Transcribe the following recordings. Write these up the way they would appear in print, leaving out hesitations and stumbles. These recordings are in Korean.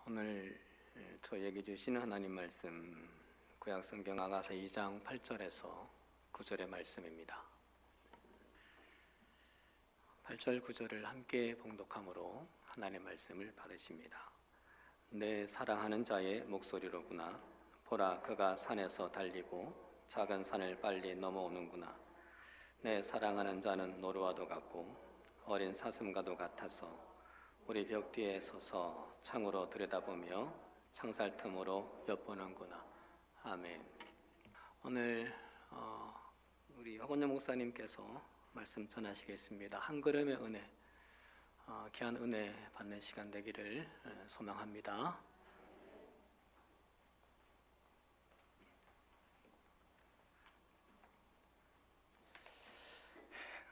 오늘 저에게 주시는 하나님 말씀 구약성경 아가서 2장 8절에서 9절의 말씀입니다. 8절 9절을 함께 봉독함으로 하나님의 말씀을 받으십니다. 내 사랑하는 자의 목소리로구나. 보라, 그가 산에서 달리고 작은 산을 빨리 넘어오는구나. 내 사랑하는 자는 노루와도 같고 어린 사슴과도 같아서 우리 벽 뒤에 서서 창으로 들여다보며 창살 틈으로 엿보는구나. 아멘. 오늘 우리 박원영 목사님께서 말씀 전하시겠습니다. 한 걸음의 은혜, 귀한 은혜 받는 시간 되기를 소망합니다.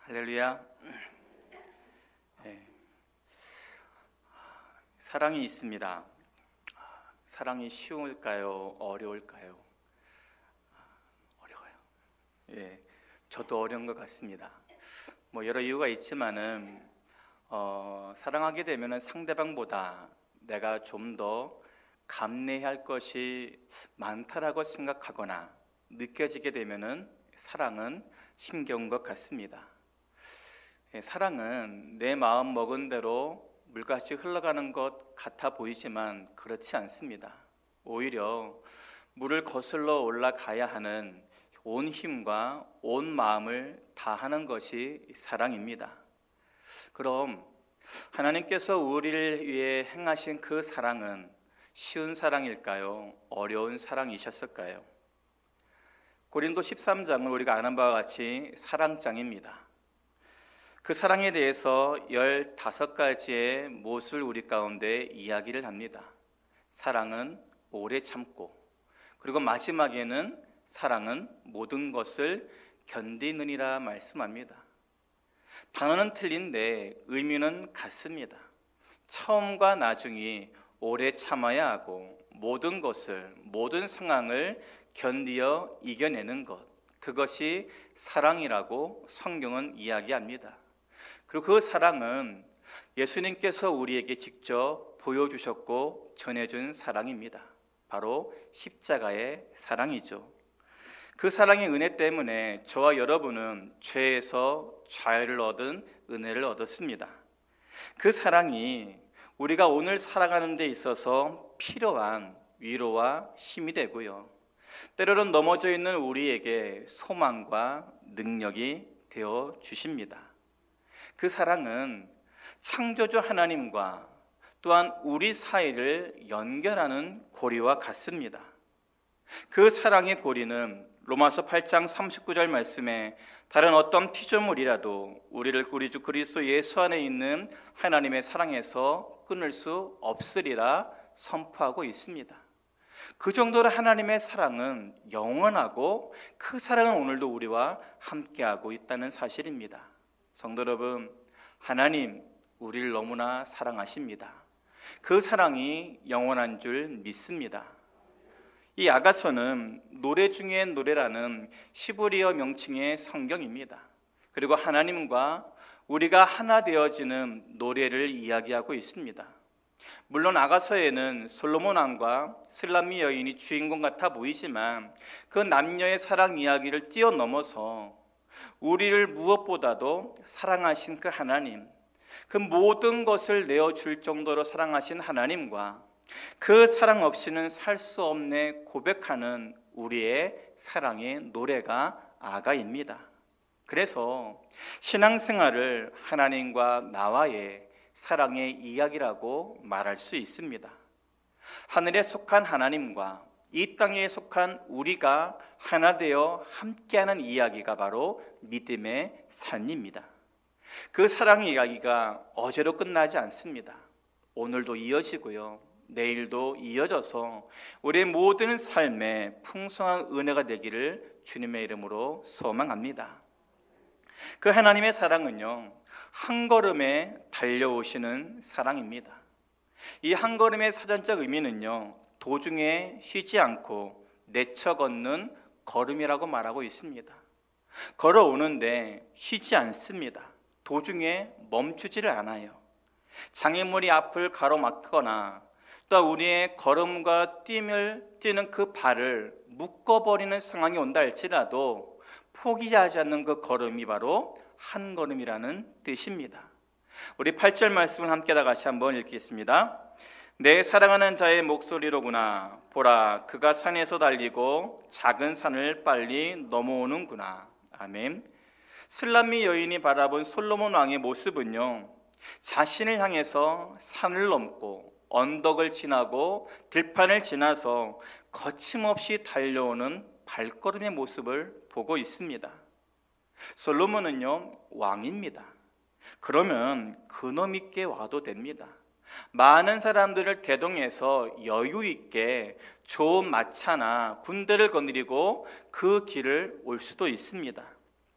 할렐루야. 사랑이 있습니다. 사랑이 쉬울까요? 어려울까요? 어려워요. 저도 어려운 것 같습니다. 여러 이유가 있지만은 사랑하게 되면은 상대방보다 내가 좀 더 감내해야 할 것이 많다라고 생각하거나 느껴지게 되면은 사랑은 힘겨운 것 같습니다. 사랑은 내 마음 먹은 대로 물같이 흘러가는 것 같아 보이지만 그렇지 않습니다. 오히려 물을 거슬러 올라가야 하는 온 힘과 온 마음을 다하는 것이 사랑입니다. 그럼 하나님께서 우리를 위해 행하신 그 사랑은 쉬운 사랑일까요? 어려운 사랑이셨을까요? 고린도 13장은 우리가 아는 바와 같이 사랑장입니다. 그 사랑에 대해서 15가지의 못을 우리 가운데 이야기를 합니다. 사랑은 오래 참고, 그리고 마지막에는 사랑은 모든 것을 견디느니라 말씀합니다. 단어는 틀린데 의미는 같습니다. 처음과 나중이 오래 참아야 하고 모든 것을, 모든 상황을 견디어 이겨내는 것, 그것이 사랑이라고 성경은 이야기합니다. 그리고 그 사랑은 예수님께서 우리에게 직접 보여주셨고 전해준 사랑입니다. 바로 십자가의 사랑이죠. 그 사랑의 은혜 때문에 저와 여러분은 죄에서 자유를 얻은 은혜를 얻었습니다. 그 사랑이 우리가 오늘 살아가는 데 있어서 필요한 위로와 힘이 되고요, 때로는 넘어져 있는 우리에게 소망과 능력이 되어 주십니다. 그 사랑은 창조주 하나님과 또한 우리 사이를 연결하는 고리와 같습니다. 그 사랑의 고리는 로마서 8장 39절 말씀에 다른 어떤 피조물이라도 우리를 우리 주 그리스도 예수 안에 있는 하나님의 사랑에서 끊을 수 없으리라 선포하고 있습니다. 그 정도로 하나님의 사랑은 영원하고 그 사랑은 오늘도 우리와 함께하고 있다는 사실입니다. 성도 여러분, 하나님 우리를 너무나 사랑하십니다. 그 사랑이 영원한 줄 믿습니다. 이 아가서는 노래 중에 노래라는 히브리어 명칭의 성경입니다. 그리고 하나님과 우리가 하나 되어지는 노래를 이야기하고 있습니다. 물론 아가서에는 솔로몬 왕과 슬람미 여인이 주인공 같아 보이지만 그 남녀의 사랑 이야기를 뛰어넘어서 우리를 무엇보다도 사랑하신 그 하나님, 그 모든 것을 내어줄 정도로 사랑하신 하나님과 그 사랑 없이는 살 수 없네 고백하는 우리의 사랑의 노래가 아가입니다. 그래서 신앙생활을 하나님과 나와의 사랑의 이야기라고 말할 수 있습니다. 하늘에 속한 하나님과 이 땅에 속한 우리가 하나 되어 함께하는 이야기가 바로 믿음의 삶입니다. 그 사랑의 이야기가 어제로 끝나지 않습니다. 오늘도 이어지고요, 내일도 이어져서 우리의 모든 삶에 풍성한 은혜가 되기를 주님의 이름으로 소망합니다. 그 하나님의 사랑은요, 한 걸음에 달려오시는 사랑입니다. 이 한 걸음의 사전적 의미는요, 도중에 쉬지 않고 내쳐 걷는 걸음이라고 말하고 있습니다. 걸어오는데 쉬지 않습니다. 도중에 멈추지를 않아요. 장애물이 앞을 가로막거나 또 우리의 걸음과 뛰는 그 발을 묶어버리는 상황이 온다 할지라도 포기하지 않는 그 걸음이 바로 한 걸음이라는 뜻입니다. 우리 8절 말씀을 함께 다 같이 한번 읽겠습니다. 내 사랑하는 자의 목소리로구나. 보라, 그가 산에서 달리고 작은 산을 빨리 넘어오는구나. 아멘. 슬람미 여인이 바라본 솔로몬 왕의 모습은요, 자신을 향해서 산을 넘고 언덕을 지나고 들판을 지나서 거침없이 달려오는 발걸음의 모습을 보고 있습니다. 솔로몬은요, 왕입니다. 그러면 근엄 있게 와도 됩니다. 많은 사람들을 대동해서 여유 있게 좋은 마차나 군대를 거느리고 그 길을 올 수도 있습니다.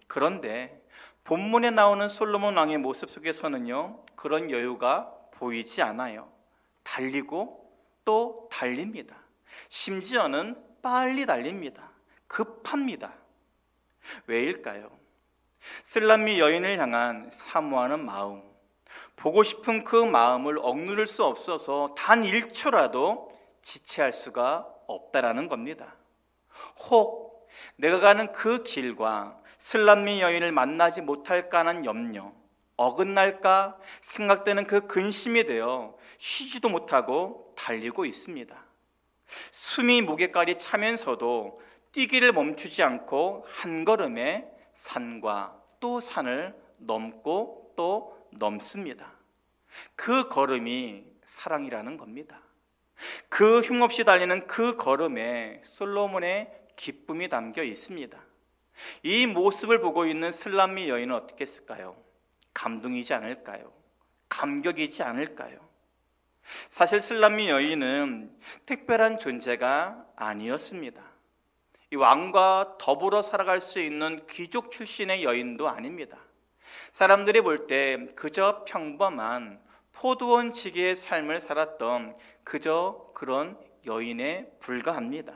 그런데 본문에 나오는 솔로몬 왕의 모습 속에서는요, 그런 여유가 보이지 않아요. 달리고 또 달립니다. 심지어는 빨리 달립니다. 급합니다. 왜일까요? 슬람미 여인을 향한 사모하는 마음, 보고 싶은 그 마음을 억누를 수 없어서 단 1초라도 지체할 수가 없다라는 겁니다. 혹 내가 가는 그 길과 슬람미 여인을 만나지 못할까 하는 염려, 어긋날까 생각되는 그 근심이 되어 쉬지도 못하고 달리고 있습니다. 숨이 목에까지 차면서도 뛰기를 멈추지 않고 한 걸음에 산과 또 산을 넘고 또 넘습니다. 그 걸음이 사랑이라는 겁니다. 그 흉없이 달리는 그 걸음에 솔로몬의 기쁨이 담겨 있습니다. 이 모습을 보고 있는 슬람미 여인은 어떻게 했을까요? 감동이지 않을까요? 감격이지 않을까요? 사실 슬람미 여인은 특별한 존재가 아니었습니다. 이 왕과 더불어 살아갈 수 있는 귀족 출신의 여인도 아닙니다. 사람들이 볼 때 그저 평범한 포도원 지기의 삶을 살았던 그저 그런 여인에 불과합니다.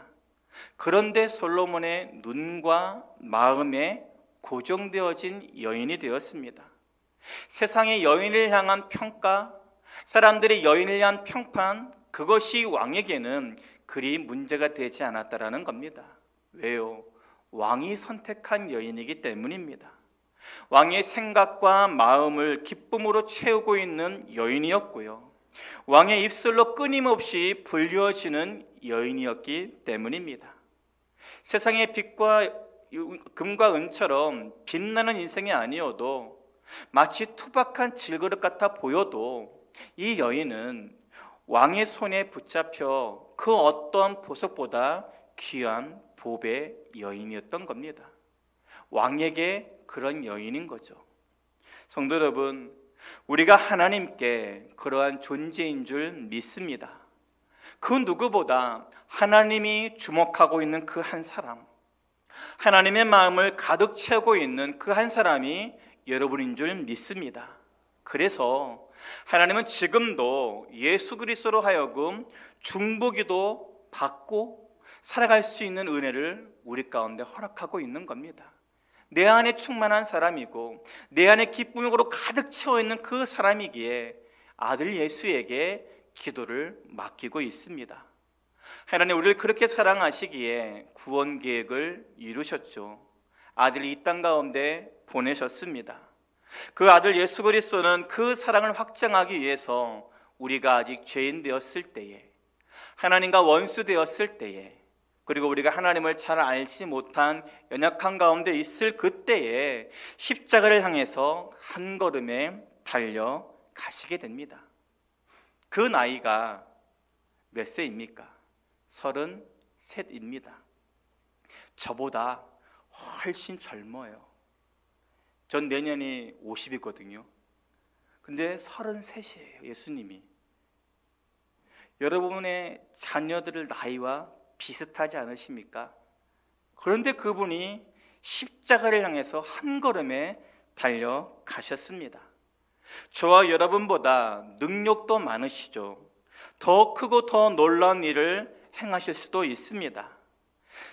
그런데 솔로몬의 눈과 마음에 고정되어진 여인이 되었습니다. 세상의 여인을 향한 평가, 사람들의 여인을 향한 평판, 그것이 왕에게는 그리 문제가 되지 않았다라는 겁니다. 왜요? 왕이 선택한 여인이기 때문입니다. 왕의 생각과 마음을 기쁨으로 채우고 있는 여인이었고요, 왕의 입술로 끊임없이 불리워지는 여인이었기 때문입니다. 세상의 빛과 금과 은처럼 빛나는 인생이 아니어도 마치 투박한 질그릇 같아 보여도 이 여인은 왕의 손에 붙잡혀 그 어떤 보석보다 귀한 보배 여인이었던 겁니다. 왕에게 그런 여인인 거죠. 성도 여러분, 우리가 하나님께 그러한 존재인 줄 믿습니다. 그 누구보다 하나님이 주목하고 있는 그 한 사람, 하나님의 마음을 가득 채우고 있는 그 한 사람이 여러분인 줄 믿습니다. 그래서 하나님은 지금도 예수 그리스도로 하여금 중보기도 받고 살아갈 수 있는 은혜를 우리 가운데 허락하고 있는 겁니다. 내 안에 충만한 사람이고 내 안에 기쁨으로 가득 채워 있는 그 사람이기에 아들 예수에게 기도를 맡기고 있습니다. 하나님 우리를 그렇게 사랑하시기에 구원 계획을 이루셨죠. 아들이 이 땅 가운데 보내셨습니다. 그 아들 예수 그리스도는 그 사랑을 확장하기 위해서 우리가 아직 죄인 되었을 때에, 하나님과 원수 되었을 때에, 그리고 우리가 하나님을 잘 알지 못한 연약한 가운데 있을 그때에 십자가를 향해서 한 걸음에 달려가시게 됩니다. 그 나이가 몇 세입니까? 33입니다. 저보다 훨씬 젊어요. 전 내년이 50이거든요. 근데 33이에요, 예수님이. 여러분의 자녀들의 나이와 비슷하지 않으십니까? 그런데 그분이 십자가를 향해서 한 걸음에 달려가셨습니다. 저와 여러분보다 능력도 많으시죠. 더 크고 더 놀라운 일을 행하실 수도 있습니다.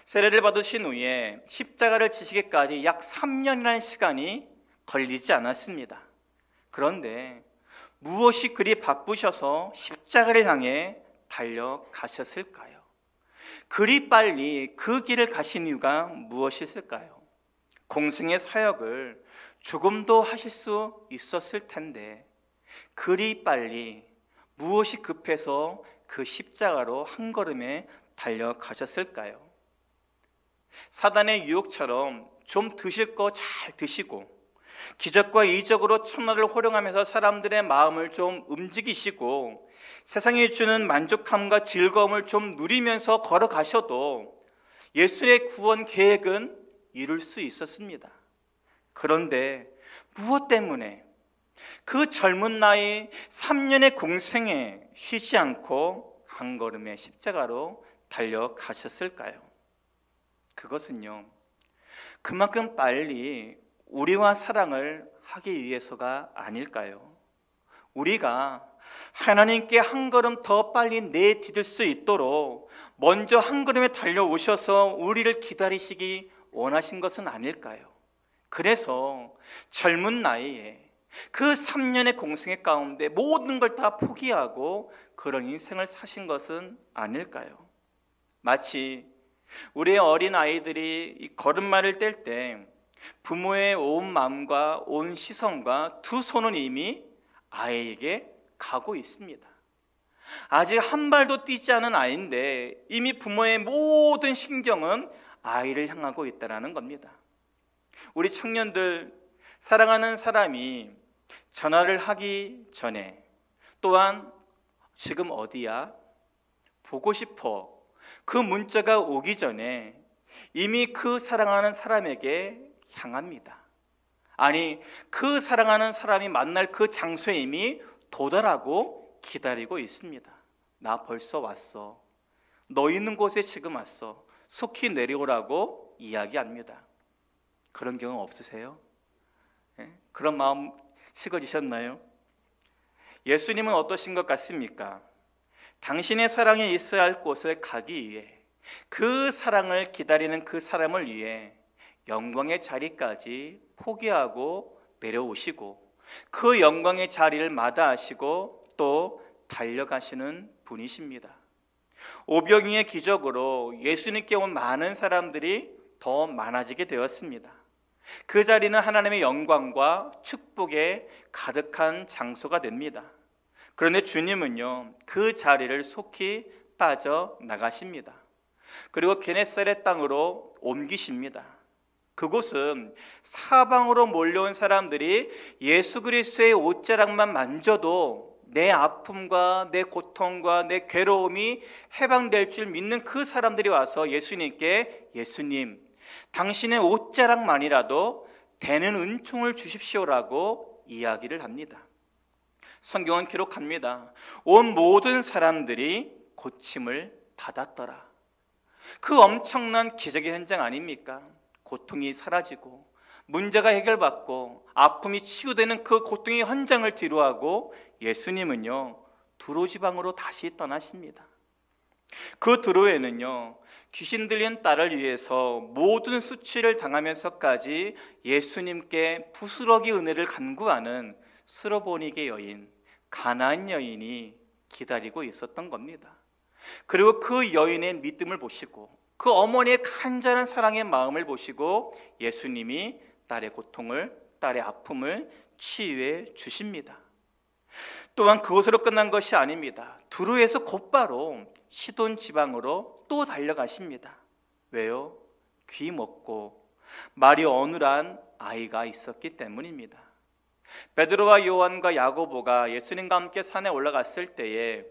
세례를 받으신 후에 십자가를 지시기까지 약 3년이라는 시간이 걸리지 않았습니다. 그런데 무엇이 그리 바쁘셔서 십자가를 향해 달려가셨을까요? 그리 빨리 그 길을 가신 이유가 무엇이었을까요? 공생의 사역을 조금 더 하실 수 있었을 텐데 그리 빨리 무엇이 급해서 그 십자가로 한 걸음에 달려가셨을까요? 사단의 유혹처럼 좀 드실 거 잘 드시고 기적과 이적으로 천하를 호령하면서 사람들의 마음을 좀 움직이시고 세상이 주는 만족함과 즐거움을 좀 누리면서 걸어가셔도 예수의 구원 계획은 이룰 수 있었습니다. 그런데 무엇 때문에 그 젊은 나이 3년의 공생에 쉬지 않고 한 걸음의 십자가로 달려가셨을까요? 그것은요, 그만큼 빨리 우리와 사랑을 하기 위해서가 아닐까요? 우리가 하나님께 한 걸음 더 빨리 내디딜 수 있도록 먼저 한 걸음에 달려오셔서 우리를 기다리시기 원하신 것은 아닐까요? 그래서 젊은 나이에 그 3년의 공생의 가운데 모든 걸 다 포기하고 그런 인생을 사신 것은 아닐까요? 마치 우리의 어린 아이들이 이 걸음마를 뗄 때 부모의 온 마음과 온 시선과 두 손은 이미 아이에게 가고 있습니다. 아직 한 발도 뛰지 않은 아이인데 이미 부모의 모든 신경은 아이를 향하고 있다는 겁니다. 우리 청년들, 사랑하는 사람이 전화를 하기 전에, 또한 지금 어디야? 보고 싶어. 그 문자가 오기 전에 이미 그 사랑하는 사람에게 향합니다. 아니, 그 사랑하는 사람이 만날 그 장소에 이미 도달하고 기다리고 있습니다. 나 벌써 왔어. 너 있는 곳에 지금 왔어. 속히 내려오라고 이야기합니다. 그런 경험 없으세요? 네? 그런 마음 식어지셨나요? 예수님은 어떠신 것 같습니까? 당신의 사랑이 있어야 할 곳에 가기 위해, 그 사랑을 기다리는 그 사람을 위해 영광의 자리까지 포기하고 내려오시고 그 영광의 자리를 마다하시고 또 달려가시는 분이십니다. 오병이의 기적으로 예수님께 온 많은 사람들이 더 많아지게 되었습니다. 그 자리는 하나님의 영광과 축복에 가득한 장소가 됩니다. 그런데 주님은요, 그 자리를 속히 빠져나가십니다. 그리고 게네사렛 땅으로 옮기십니다. 그곳은 사방으로 몰려온 사람들이 예수 그리스도의 옷자락만 만져도 내 아픔과 내 고통과 내 괴로움이 해방될 줄 믿는 그 사람들이 와서 예수님께, 예수님, 당신의 옷자락만이라도 되는 은총을 주십시오라고 이야기를 합니다. 성경은 기록합니다. 온 모든 사람들이 고침을 받았더라. 그 엄청난 기적의 현장 아닙니까? 고통이 사라지고 문제가 해결받고 아픔이 치유되는 그 고통의 현장을 뒤로하고 예수님은요, 두로 지방으로 다시 떠나십니다. 그 두로에는요, 귀신 들린 딸을 위해서 모든 수치를 당하면서까지 예수님께 부스러기 은혜를 간구하는 스로보니게 여인, 가나안 여인이 기다리고 있었던 겁니다. 그리고 그 여인의 믿음을 보시고 그 어머니의 간절한 사랑의 마음을 보시고 예수님이 딸의 고통을, 딸의 아픔을 치유해 주십니다. 또한 그곳으로 끝난 것이 아닙니다. 두로에서 곧바로 시돈 지방으로 또 달려가십니다. 왜요? 귀 먹고 말이 어눌한 아이가 있었기 때문입니다. 베드로와 요한과 야고보가 예수님과 함께 산에 올라갔을 때에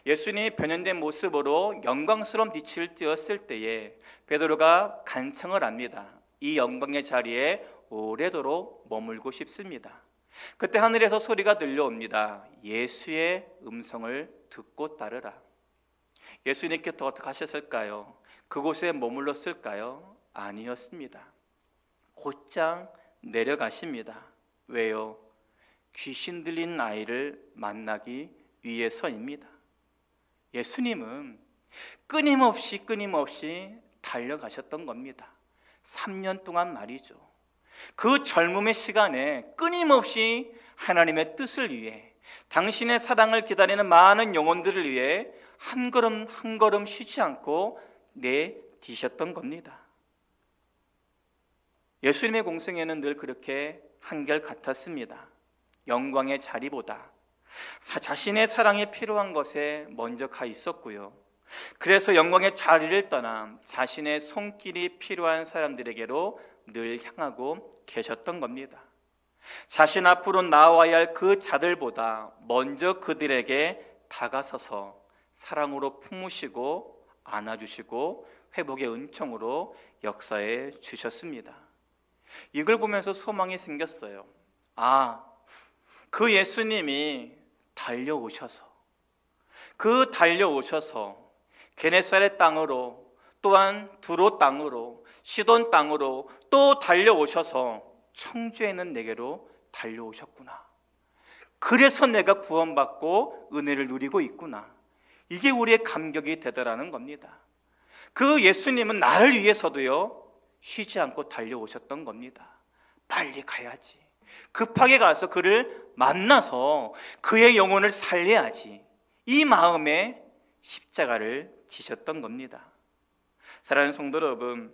예수님이 변현된 모습으로 영광스러운 빛을 띄었을 때에 베드로가 간청을 합니다. 이 영광의 자리에 오래도록 머물고 싶습니다. 그때 하늘에서 소리가 들려옵니다. 예수의 음성을 듣고 따르라. 예수님께서 어떻게 하셨을까요? 그곳에 머물렀을까요? 아니었습니다. 곧장 내려가십니다. 왜요? 귀신 들린 아이를 만나기 위해서입니다. 예수님은 끊임없이 달려가셨던 겁니다. 3년 동안 말이죠. 그 젊음의 시간에 끊임없이 하나님의 뜻을 위해, 당신의 사랑을 기다리는 많은 영혼들을 위해 한 걸음 한 걸음 쉬지 않고 내디셨던 겁니다. 예수님의 공생애는 늘 그렇게 한결같았습니다. 영광의 자리보다 자신의 사랑이 필요한 것에 먼저 가 있었고요. 그래서 영광의 자리를 떠나 자신의 손길이 필요한 사람들에게로 늘 향하고 계셨던 겁니다. 자신 앞으로 나와야 할 그 자들보다 먼저 그들에게 다가서서 사랑으로 품으시고 안아주시고 회복의 은총으로 역사해 주셨습니다. 이걸 보면서 소망이 생겼어요. 그 예수님이 달려오셔서 게네사렛 땅으로, 또한 두로 땅으로, 시돈 땅으로 또 달려오셔서 청주에 있는 내게로 달려오셨구나. 그래서 내가 구원받고 은혜를 누리고 있구나. 이게 우리의 감격이 되더라는 겁니다. 그 예수님은 나를 위해서도요 쉬지 않고 달려오셨던 겁니다. 빨리 가야지. 급하게 가서 그를 만나서 그의 영혼을 살려야지. 이 마음에 십자가를 지셨던 겁니다. 사랑하는 성도 여러분,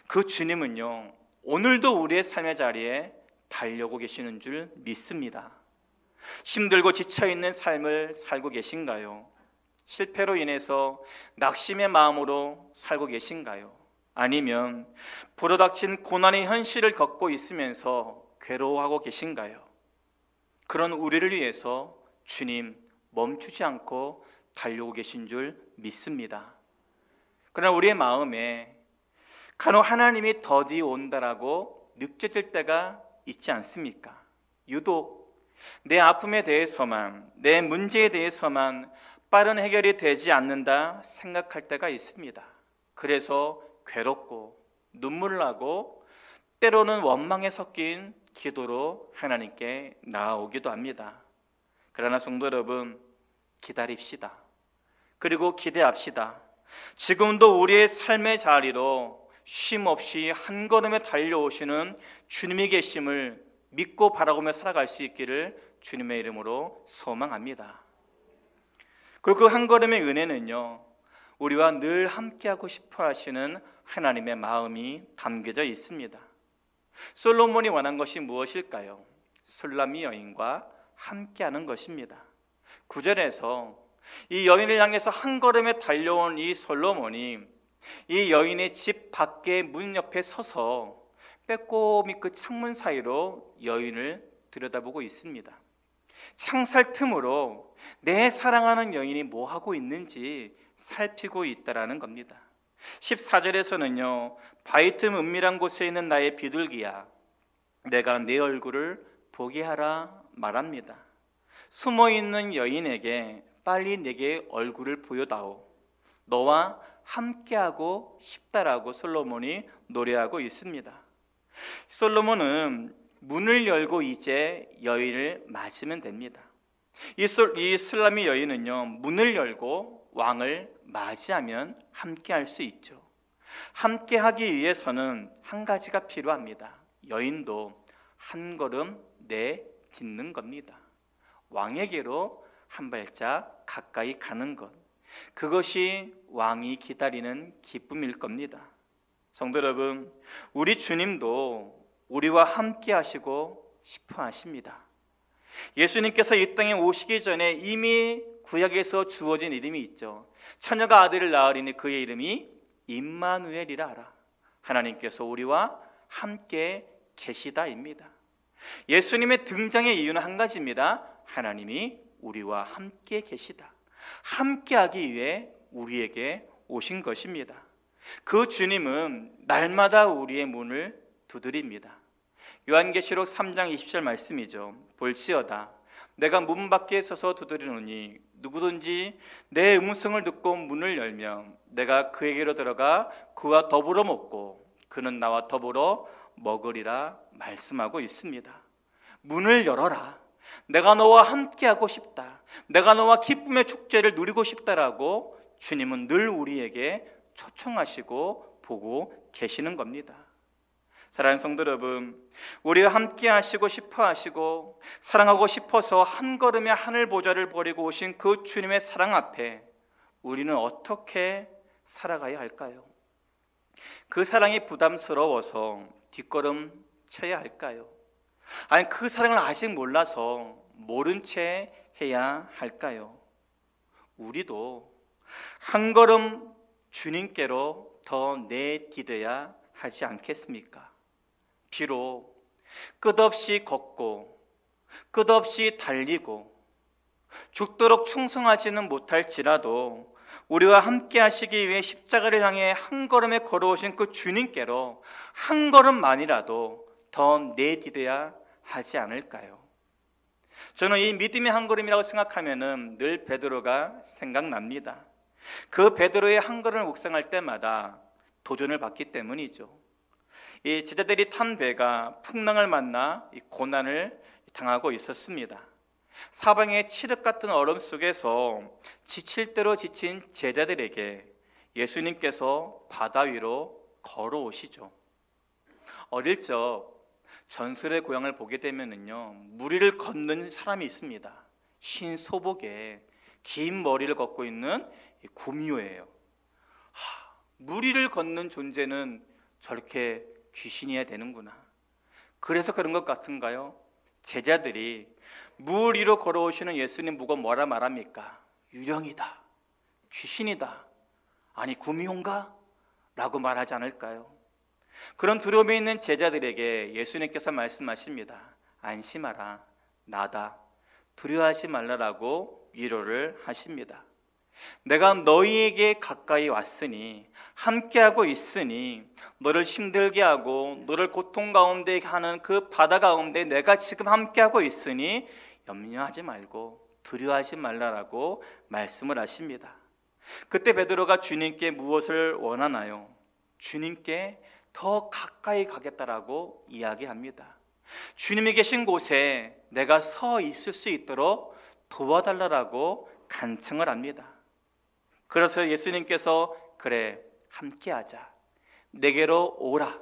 그 주님은요 오늘도 우리의 삶의 자리에 달려오고 계시는 줄 믿습니다. 힘들고 지쳐있는 삶을 살고 계신가요? 실패로 인해서 낙심의 마음으로 살고 계신가요? 아니면 불어닥친 고난의 현실을 겪고 있으면서 괴로워하고 계신가요? 그런 우리를 위해서 주님 멈추지 않고 달려오고 계신 줄 믿습니다. 그러나 우리의 마음에 간혹 하나님이 더디 온다라고 느껴질 때가 있지 않습니까? 유독 내 아픔에 대해서만, 내 문제에 대해서만 빠른 해결이 되지 않는다 생각할 때가 있습니다. 그래서 괴롭고 눈물 나고 때로는 원망에 섞인 기도로 하나님께 나아오기도 합니다. 그러나 성도 여러분, 기다립시다. 그리고 기대합시다. 지금도 우리의 삶의 자리로 쉼 없이 한 걸음에 달려오시는 주님이 계심을 믿고 바라보며 살아갈 수 있기를 주님의 이름으로 소망합니다. 그리고 그 한 걸음의 은혜는요 우리와 늘 함께하고 싶어 하시는 하나님의 마음이 담겨져 있습니다. 솔로몬이 원한 것이 무엇일까요? 술람미 여인과 함께하는 것입니다. 9절에서 이 여인을 향해서 한 걸음에 달려온 이 솔로몬이 이 여인의 집 밖에 문 옆에 서서 빼꼼히 그 창문 사이로 여인을 들여다보고 있습니다. 창살 틈으로 내 사랑하는 여인이 뭐 하고 있는지 살피고 있다라는 겁니다. 14절에서는요 바위 틈 은밀한 곳에 있는 나의 비둘기야 내가 내 얼굴을 보게 하라 말합니다. 숨어있는 여인에게 빨리 내게 얼굴을 보여다오. 너와 함께하고 싶다라고 솔로몬이 노래하고 있습니다. 솔로몬은 문을 열고 이제 여인을 맞으면 됩니다. 이 술람미 여인은요 문을 열고 왕을 맞이하면 함께할 수 있죠. 함께하기 위해서는 한 가지가 필요합니다. 여인도 한 걸음 내딛는 겁니다. 왕에게로 한 발짝 가까이 가는 것, 그것이 왕이 기다리는 기쁨일 겁니다. 성도 여러분, 우리 주님도 우리와 함께 하시고 싶어 하십니다. 예수님께서 이 땅에 오시기 전에 이미 구약에서 주어진 이름이 있죠. 처녀가 아들을 낳으리니 그의 이름이 임마누엘이라 하라. 하나님께서 우리와 함께 계시다입니다. 예수님의 등장의 이유는 한 가지입니다. 하나님이 우리와 함께 계시다. 함께하기 위해 우리에게 오신 것입니다. 그 주님은 날마다 우리의 문을 두드립니다. 요한계시록 3장 20절 말씀이죠. 볼지어다 내가 문 밖에 서서 두드리노니 누구든지 내 음성을 듣고 문을 열면 내가 그에게로 들어가 그와 더불어 먹고 그는 나와 더불어 먹으리라 말씀하고 있습니다. 문을 열어라. 내가 너와 함께하고 싶다. 내가 너와 기쁨의 축제를 누리고 싶다라고 주님은 늘 우리에게 초청하시고 보고 계시는 겁니다. 사랑하는 성도 여러분, 우리와 함께 하시고 싶어 하시고 사랑하고 싶어서 한 걸음의 하늘 보좌를 버리고 오신 그 주님의 사랑 앞에 우리는 어떻게 살아가야 할까요? 그 사랑이 부담스러워서 뒷걸음 쳐야 할까요? 아니, 그 사랑을 아직 몰라서 모른 채 해야 할까요? 우리도 한 걸음 주님께로 더 내디뎌야 하지 않겠습니까? 비록 끝없이 걷고 끝없이 달리고 죽도록 충성하지는 못할지라도 우리와 함께 하시기 위해 십자가를 향해 한 걸음에 걸어오신 그 주님께로 한 걸음만이라도 더 내디뎌야 하지 않을까요? 저는 이 믿음의 한 걸음이라고 생각하면은 늘 베드로가 생각납니다. 그 베드로의 한 걸음을 묵상할 때마다 도전을 받기 때문이죠. 이 제자들이 탄 배가 풍랑을 만나 이 고난을 당하고 있었습니다. 사방의 칠흑 같은 얼음 속에서 지칠 대로 지친 제자들에게 예수님께서 바다 위로 걸어오시죠. 어릴 적 전설의 고향을 보게 되면은요, 무리를 걷는 사람이 있습니다. 흰 소복에 긴 머리를 걷고 있는 구미호예요. 무리를 걷는 존재는 저렇게 귀신이어야 되는구나. 그래서 그런 것 같은가요? 제자들이 물 위로 걸어오시는 예수님 보고 뭐라 말합니까? 유령이다, 귀신이다, 아니 구미호인가? 라고 말하지 않을까요? 그런 두려움에 있는 제자들에게 예수님께서 말씀하십니다. 안심하라, 나다, 두려워하지 말라라고 위로를 하십니다. 내가 너희에게 가까이 왔으니, 함께하고 있으니, 너를 힘들게 하고 너를 고통 가운데 하는 그 바다 가운데 내가 지금 함께하고 있으니 염려하지 말고 두려워하지 말라라고 말씀을 하십니다. 그때 베드로가 주님께 무엇을 원하나요? 주님께 더 가까이 가겠다라고 이야기합니다. 주님이 계신 곳에 내가 서 있을 수 있도록 도와달라라고 간청을 합니다. 그래서 예수님께서 그래, 함께하자, 내게로 오라,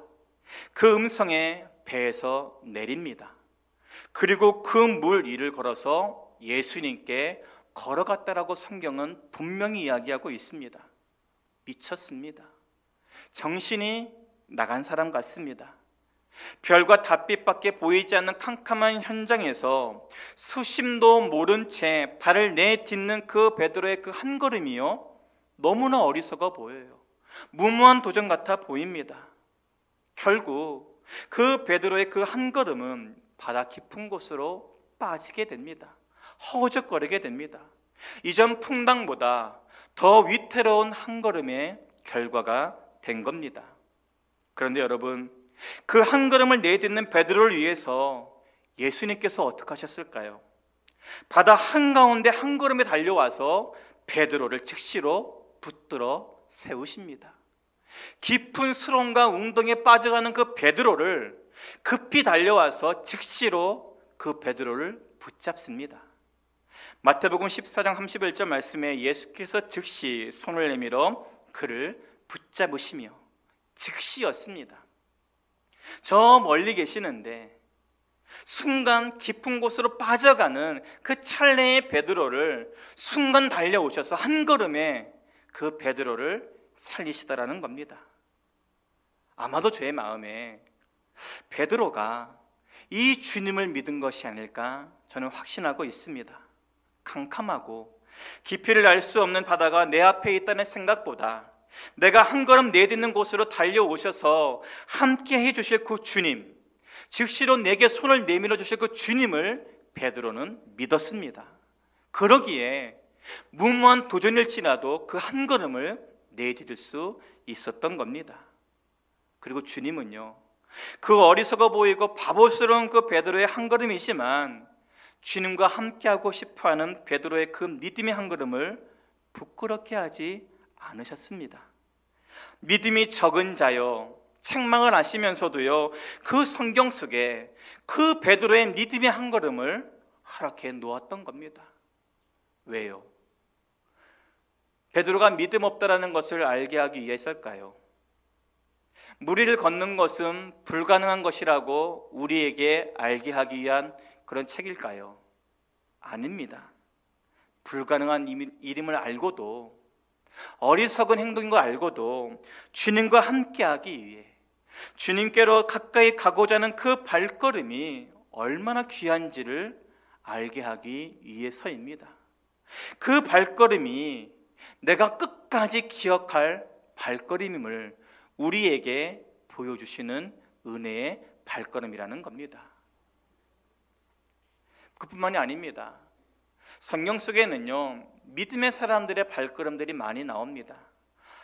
그 음성에 배에서 내립니다. 그리고 그 물 위를 걸어서 예수님께 걸어갔다라고 성경은 분명히 이야기하고 있습니다. 미쳤습니다. 정신이 나간 사람 같습니다. 별과 달빛밖에 보이지 않는 캄캄한 현장에서 수심도 모른 채 발을 내딛는 그 베드로의 그 한 걸음이요, 너무나 어리석어 보여요. 무모한 도전 같아 보입니다. 결국 그 베드로의 그 한 걸음은 바다 깊은 곳으로 빠지게 됩니다. 허우적거리게 됩니다. 이전 풍랑보다 더 위태로운 한 걸음의 결과가 된 겁니다. 그런데 여러분, 그 한 걸음을 내딛는 베드로를 위해서 예수님께서 어떻게 하셨을까요? 바다 한가운데 한 걸음에 달려와서 베드로를 즉시로 붙들어 세우십니다. 깊은 수렁과 웅덩이에 빠져가는 그 베드로를 급히 달려와서 즉시로 그 베드로를 붙잡습니다. 마태복음 14장 31절 말씀에 예수께서 즉시 손을 내밀어 그를 붙잡으시며, 즉시였습니다. 저 멀리 계시는데 순간 깊은 곳으로 빠져가는 그 찰나의 베드로를 순간 달려오셔서 한 걸음에 그 베드로를 살리시다라는 겁니다. 아마도 제 마음에 베드로가 이 주님을 믿은 것이 아닐까 저는 확신하고 있습니다. 캄캄하고 깊이를 알 수 없는 바다가 내 앞에 있다는 생각보다 내가 한 걸음 내딛는 곳으로 달려오셔서 함께 해주실 그 주님, 즉시로 내게 손을 내밀어 주실 그 주님을 베드로는 믿었습니다. 그러기에 무모한 도전일지라도 그 한 걸음을 내디딜 수 있었던 겁니다. 그리고 주님은요, 그 어리석어 보이고 바보스러운 그 베드로의 한 걸음이지만 주님과 함께하고 싶어하는 베드로의 그 믿음의 한 걸음을 부끄럽게 하지 않으셨습니다. 믿음이 적은 자요, 책망을 하시면서도요, 그 성경 속에 그 베드로의 믿음의 한 걸음을 허락해 놓았던 겁니다. 왜요? 베드로가 믿음 없다라는 것을 알게 하기 위해서일까요? 무리를 걷는 것은 불가능한 것이라고 우리에게 알게 하기 위한 그런 책일까요? 아닙니다. 불가능한 일임을 알고도, 어리석은 행동인 걸 알고도 주님과 함께하기 위해, 주님께로 가까이 가고자 하는 그 발걸음이 얼마나 귀한지를 알게 하기 위해서입니다. 그 발걸음이 내가 끝까지 기억할 발걸음임을 우리에게 보여주시는 은혜의 발걸음이라는 겁니다. 그뿐만이 아닙니다. 성경 속에는요, 믿음의 사람들의 발걸음들이 많이 나옵니다.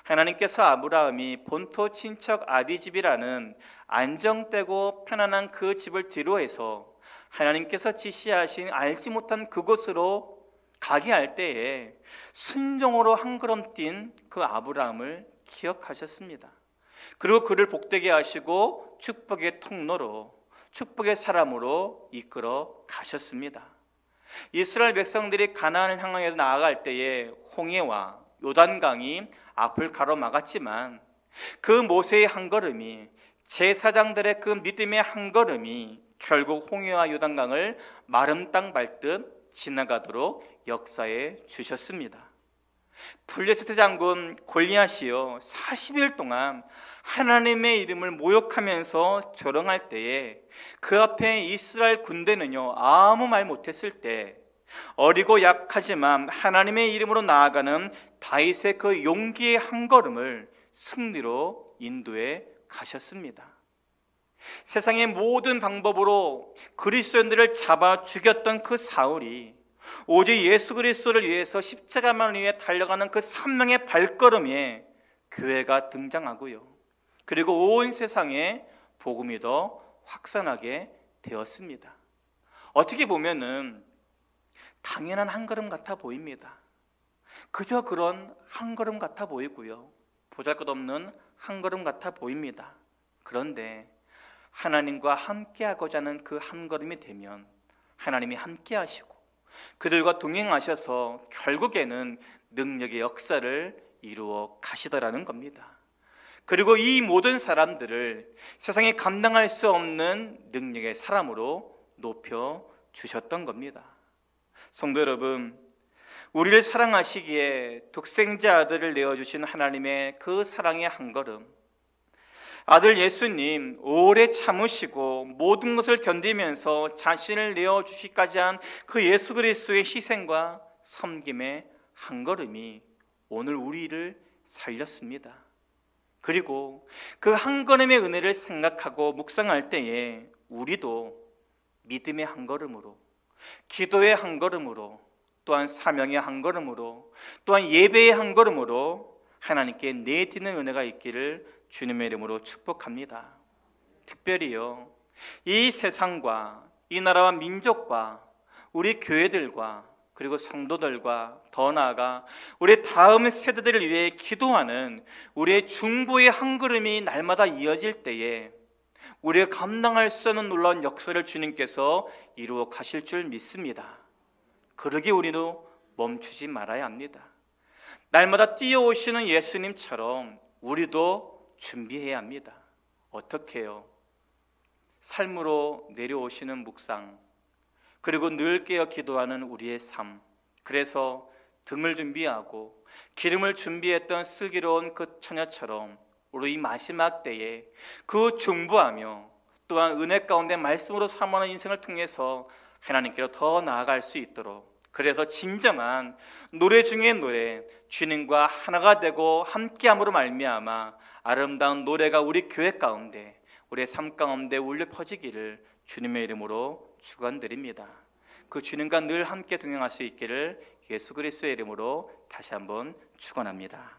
하나님께서 아브라함이 본토 친척 아비집이라는 안정되고 편안한 그 집을 뒤로해서 하나님께서 지시하신 알지 못한 그곳으로 가게 할 때에 순종으로 한 걸음 뛴 그 아브라함을 기억하셨습니다. 그리고 그를 복되게 하시고 축복의 통로로, 축복의 사람으로 이끌어 가셨습니다. 이스라엘 백성들이 가나안을 향해 나아갈 때에 홍해와 요단강이 앞을 가로막았지만 그 모세의 한 걸음이, 제사장들의 그 믿음의 한 걸음이 결국 홍해와 요단강을 마른 땅 밟듯 지나가도록 역사해 주셨습니다. 블레셋 장군 골리앗이요 40일 동안 하나님의 이름을 모욕하면서 조롱할 때에 그 앞에 이스라엘 군대는요 아무 말 못했을 때 어리고 약하지만 하나님의 이름으로 나아가는 다윗의 그 용기의 한 걸음을 승리로 인도해 가셨습니다. 세상의 모든 방법으로 그리스도인들을 잡아 죽였던 그 사울이 오직 예수 그리스도를 위해서 십자가만을 위해 달려가는 그 산명의 발걸음에 교회가 등장하고요, 그리고 온 세상에 복음이 더 확산하게 되었습니다. 어떻게 보면은 당연한 한 걸음 같아 보입니다. 그저 그런 한 걸음 같아 보이고요, 보잘것없는 한 걸음 같아 보입니다. 그런데 하나님과 함께하고자 하는 그 한 걸음이 되면 하나님이 함께하시고 그들과 동행하셔서 결국에는 능력의 역사를 이루어 가시더라는 겁니다. 그리고 이 모든 사람들을 세상에 감당할 수 없는 능력의 사람으로 높여 주셨던 겁니다. 성도 여러분, 우리를 사랑하시기에 독생자 아들을 내어주신 하나님의 그 사랑의 한 걸음, 아들 예수님 오래 참으시고 모든 것을 견디면서 자신을 내어주시기까지 한 그 예수 그리스도의 희생과 섬김의 한 걸음이 오늘 우리를 살렸습니다. 그리고 그 한 걸음의 은혜를 생각하고 묵상할 때에 우리도 믿음의 한 걸음으로, 기도의 한 걸음으로, 또한 사명의 한 걸음으로, 또한 예배의 한 걸음으로 하나님께 내딛는 은혜가 있기를 주님의 이름으로 축복합니다. 특별히요, 이 세상과 이 나라와 민족과 우리 교회들과 그리고 성도들과 더 나아가 우리 다음 세대들을 위해 기도하는 우리의 중보의 한 걸음이 날마다 이어질 때에 우리가 감당할 수 없는 놀라운 역사를 주님께서 이루어 가실 줄 믿습니다. 그러기 우리도 멈추지 말아야 합니다. 날마다 뛰어오시는 예수님처럼 우리도 준비해야 합니다. 어떻게 해요? 삶으로 내려오시는 묵상, 그리고 늘 깨어 기도하는 우리의 삶, 그래서 등을 준비하고 기름을 준비했던 슬기로운 그 처녀처럼 우리 이 마지막 때에 그 중보하며 또한 은혜 가운데 말씀으로 삼아하는 인생을 통해서 하나님께로 더 나아갈 수 있도록, 그래서 진정한 노래 중에 노래, 주님과 하나가 되고 함께함으로 말미암아 아름다운 노래가 우리 교회 가운데, 우리의 삶 가운데 울려 퍼지기를 주님의 이름으로 축원드립니다. 그 주님과 늘 함께 동행할 수 있기를 예수 그리스도의 이름으로 다시 한번 축원합니다.